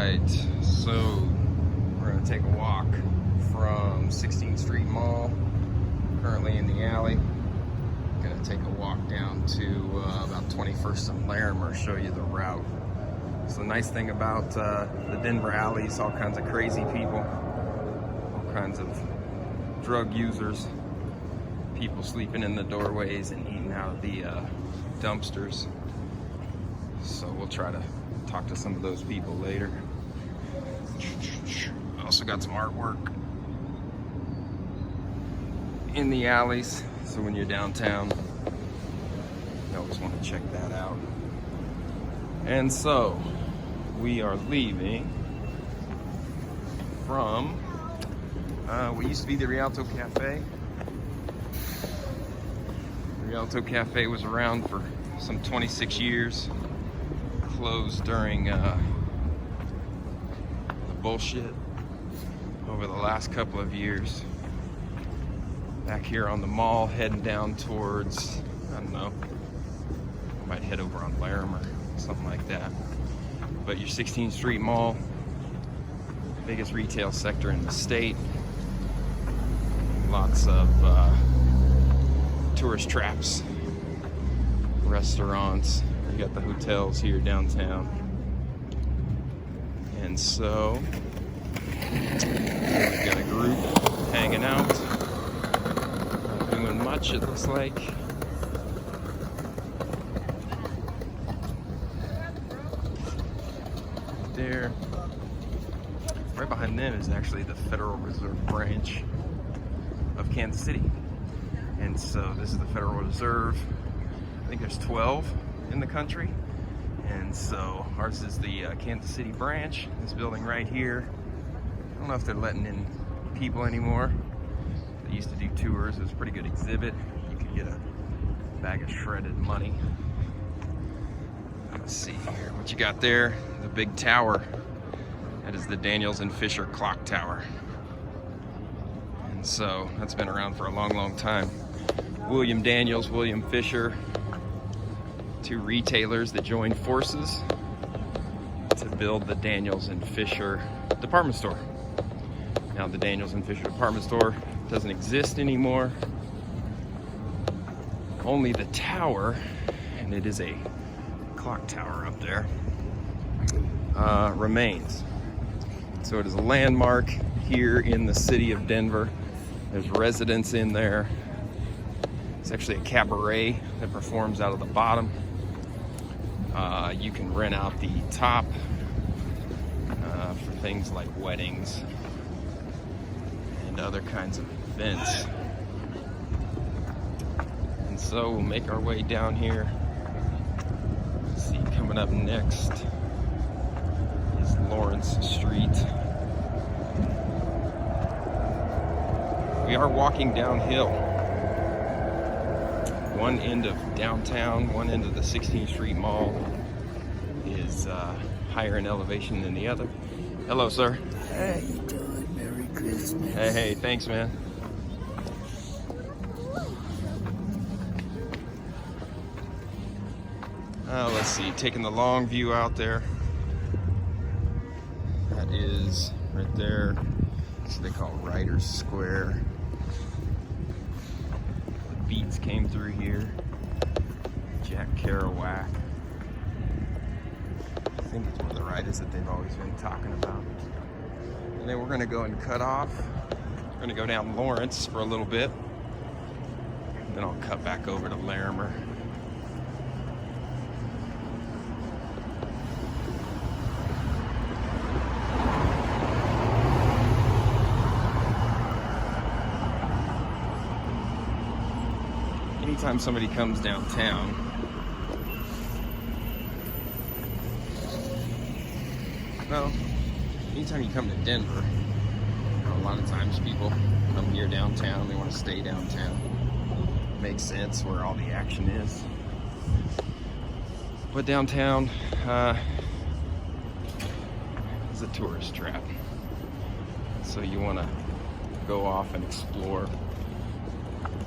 Alright, so we're going to take a walk from 16th Street Mall, currently in the alley. Going to take a walk down to about 21st and Larimer, show you the route. So the nice thing about the Denver alleys, all kinds of crazy people, all kinds of drug users, people sleeping in the doorways and eating out of the dumpsters. So we'll try to talk to some of those people later. I also got some artwork in the alleys, so when you're downtown, you always want to check that out. And so we are leaving from what used to be the Rialto Cafe. The Rialto Cafe was around for some 26 years. Closed during the bullshit over the last couple of years. Back here on the mall, heading down towards, I don't know, I might head over on Larimer, something like that. But your 16th Street Mall, biggest retail sector in the state. Lots of tourist traps, restaurants. You got the hotels here downtown. And so we've got a group hanging out, not doing much, it looks like. There, right behind them is actually the Federal Reserve branch of Kansas City. And so this is the Federal Reserve. I think there's 12 in the country, and so ours is the Kansas City branch. This building right here, I don't know if they're letting in people anymore. They used to do tours. It was a pretty good exhibit. You could get a bag of shredded money. Let's see here what you got there. The big tower, that is the Daniels and Fisher clock tower, and so that's been around for a long time. William Daniels, William Fisher, two retailers that joined forces to build the Daniels and Fisher department store. Now the Daniels and Fisher department store doesn't exist anymore. Only the tower, and it is a clock tower up there, remains. So it is a landmark here in the city of Denver. There's residents in there. It's actually a cabaret that performs out of the bottom. You can rent out the top for things like weddings and other kinds of events. And so we'll make our way down here. Let's see, coming up next is Lawrence Street. We are walking downhill. One end of downtown, one end of the 16th Street Mall is higher in elevation than the other. Hello, sir. How you doing? Merry Christmas. Hey, thanks, man. Let's see, taking the long view out there. That is right there. That's what they call Rialto Square. Beats came through here. Jack Kerouac. I think it's one of the writers that they've always been talking about. And then we're going to go and cut off. We're going to go down Lawrence for a little bit. And then I'll cut back over to Larimer. Anytime somebody comes downtown, well, anytime you come to Denver, a lot of times people come here downtown, they want to stay downtown. Makes sense where all the action is. But downtown is a tourist trap. So you want to go off and explore.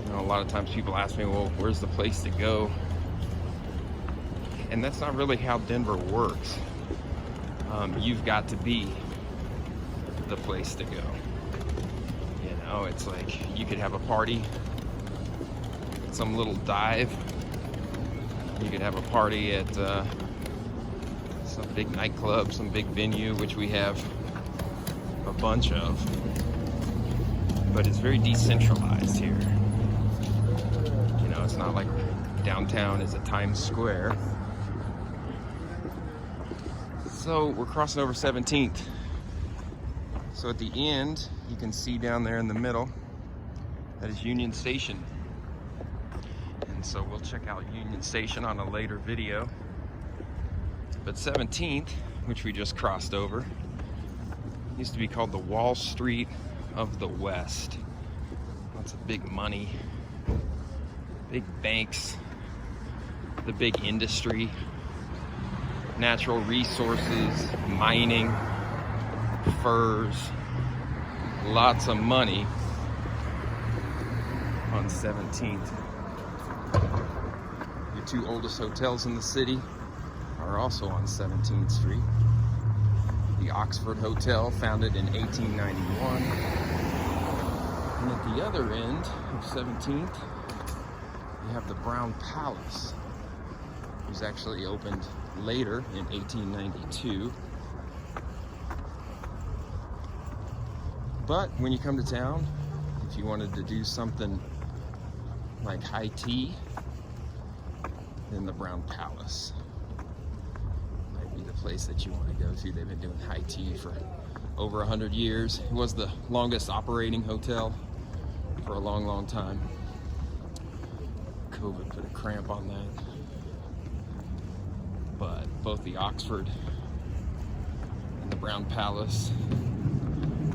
You know, a lot of times people ask me, well, where's the place to go? And that's not really how Denver works. you've got to be the place to go. You know, it's like you could have a party, some little dive. You could have a party at some big nightclub, some big venue, which we have a bunch of. But it's very decentralized here. You know, it's not like downtown is a Times Square. So we're crossing over 17th. So at the end, you can see down there in the middle, that is Union Station. And so we'll check out Union Station on a later video. But 17th, which we just crossed over, used to be called the Wall Street of the West. Lots of big money, big banks, the big industry, natural resources, mining, furs, lots of money on 17th. Your two oldest hotels in the city are also on 17th Street. The Oxford Hotel, founded in 1891. And at the other end of 17th, you have the Brown Palace. It was actually opened later in 1892. But when you come to town, if you wanted to do something like high tea, then the Brown Palace might be the place that you want to go to. They've been doing high tea for over 100 years. It was the longest operating hotel for a long, long time. COVID put a cramp on that. But both the Oxford and the Brown Palace,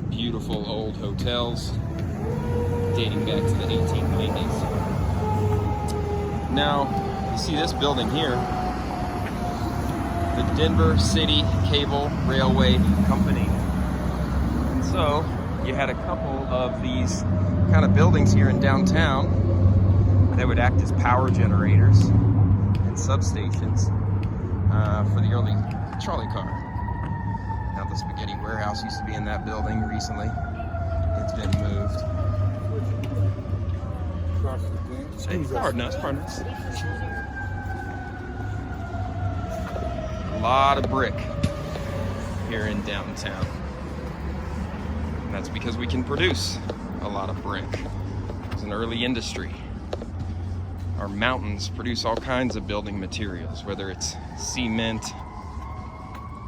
beautiful old hotels dating back to the 1890s. Now, you see this building here, the Denver City Cable Railway Company. And so, you had a couple of these kind of buildings here in downtown that would act as power generators and substations for the early trolley car. Now the spaghetti warehouse used to be in that building recently. It's been moved. Hey, pardon us. A lot of brick here in downtown. And that's because we can produce a lot of brick. It's an early industry. Our mountains produce all kinds of building materials, whether it's cement,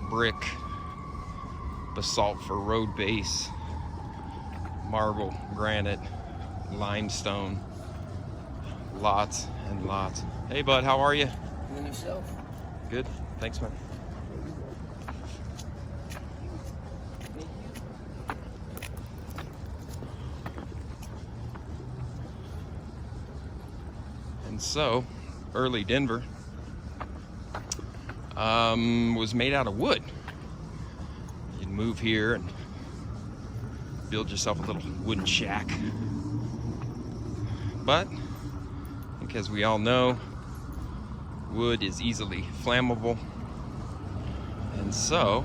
brick, basalt for road base, marble, granite, limestone, lots and lots. Hey bud, how are you? And yourself? Good, thanks man. And so, early Denver was made out of wood. You'd move here and build yourself a little wooden shack. But, as we all know, wood is easily flammable. And so,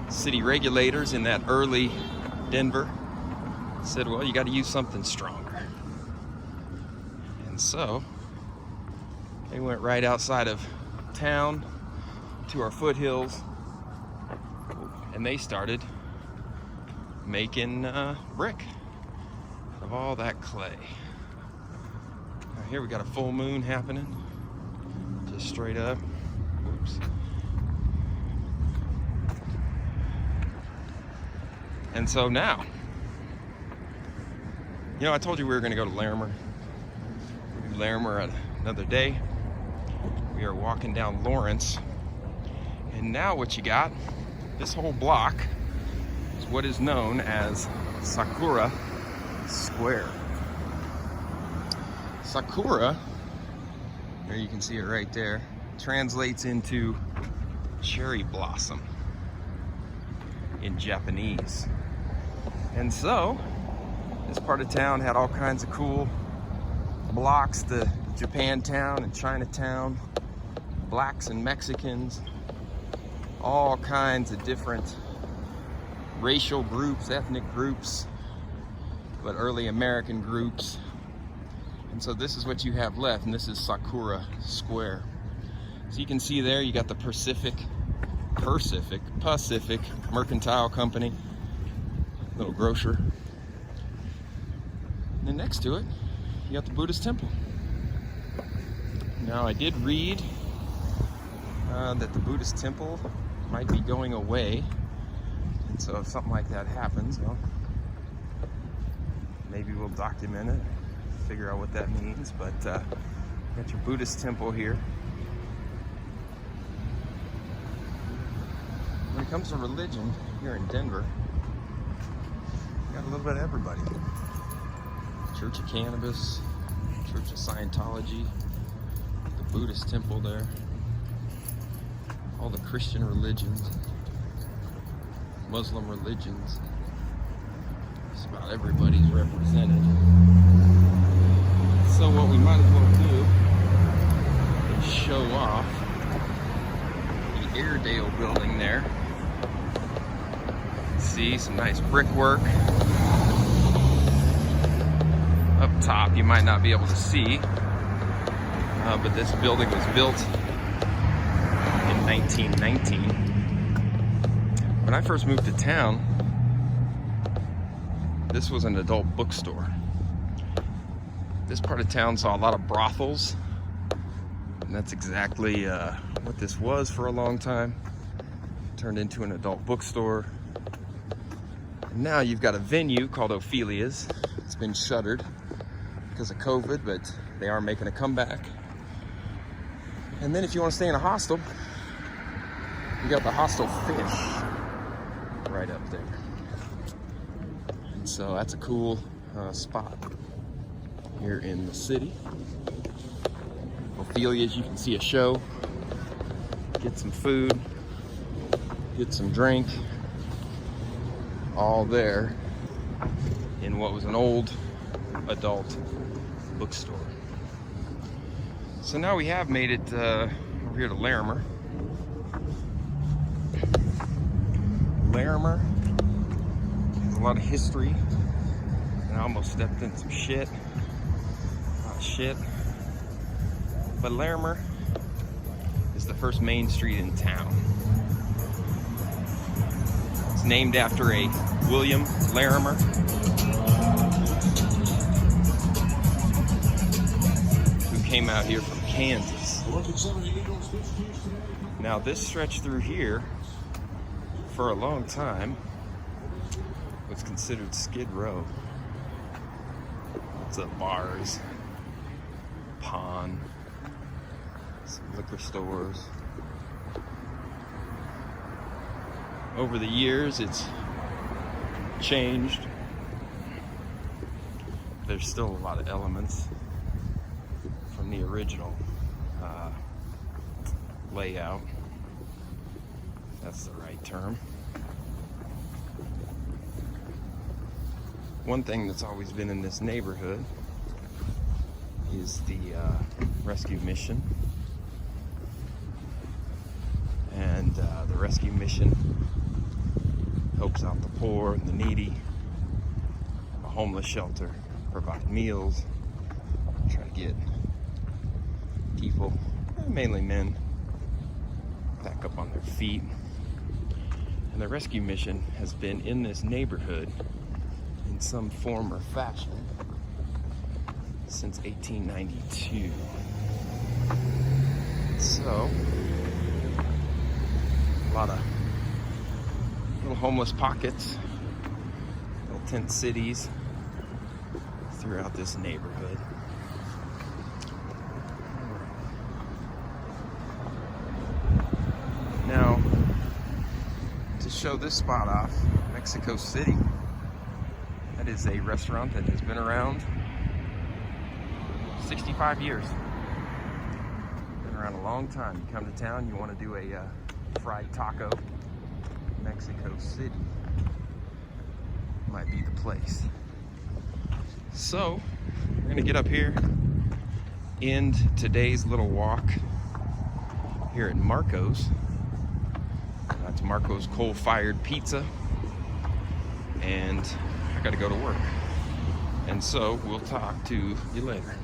city regulators in that early Denver said, well, you got to use something stronger. And so, they went right outside of town to our foothills, and they started making brick out of all that clay. Now here we got a full moon happening, just straight up. Oops. And so now, you know, I told you we were going to go to Larimer. Larimer at another day. We are walking down Lawrence, and now what you got, this whole block is what is known as Sakura Square. Sakura, there you can see it right there, translates into cherry blossom in Japanese. And so this part of town had all kinds of cool blocks, the Japantown and Chinatown, blacks and Mexicans, all kinds of different racial groups, ethnic groups, but early American groups. And so this is what you have left, and this is Sakura Square. So you can see there, you got the Pacific Mercantile Company, little grocer. And then next to it, you got the Buddhist temple. Now I did read that the Buddhist temple might be going away. And so if something like that happens, well, maybe we'll document it, figure out what that means. But got your Buddhist temple here. When it comes to religion here in Denver, you got a little bit of everybody. Church of Cannabis, Church of Scientology, the Buddhist temple there, all the Christian religions, Muslim religions. Just about everybody's represented. So what we might as well do is show off the Airedale Building there. See some nice brickwork. Up top you might not be able to see, but this building was built in 1919. When I first moved to town, this was an adult bookstore. This part of town saw a lot of brothels, and that's exactly what this was for a long time. Turned into an adult bookstore. And now you've got a venue called Ophelia's. It's been shuttered because of COVID, but they are making a comeback. And then if you want to stay in a hostel, you got the Hostel Fish right up there. And so that's a cool spot here in the city. Ophelia's, you can see a show, get some food, get some drink, all there in what was an old adult bookstore. So now we have made it over here to Larimer. Larimer has a lot of history, and I almost stepped in some shit. A lot of shit. But Larimer is the first main street in town. It's named after a William Larimer. Who came out here from Kansas. Now this stretch through here for a long time was considered Skid Row. Lots of bars, pawn, some liquor stores. Over the years, it's changed. There's still a lot of elements from the original layout. That's the right term. One thing that's always been in this neighborhood is the rescue mission. And the rescue mission helps out the poor and the needy. A homeless shelter, provide meals, try to get people, mainly men, back up on their feet. And the rescue mission has been in this neighborhood in some form or fashion since 1892. So, a lot of little homeless pockets, little tent cities throughout this neighborhood. Now, to show this spot off, Mexico City, that is a restaurant that has been around 65 years. Been around a long time. You come to town, you want to do a fried taco, Mexico City might be the place. So, we're gonna get up here, end today's little walk here at Marco's. That's Marco's Coal-Fired Pizza. And I gotta go to work. And so we'll talk to you later.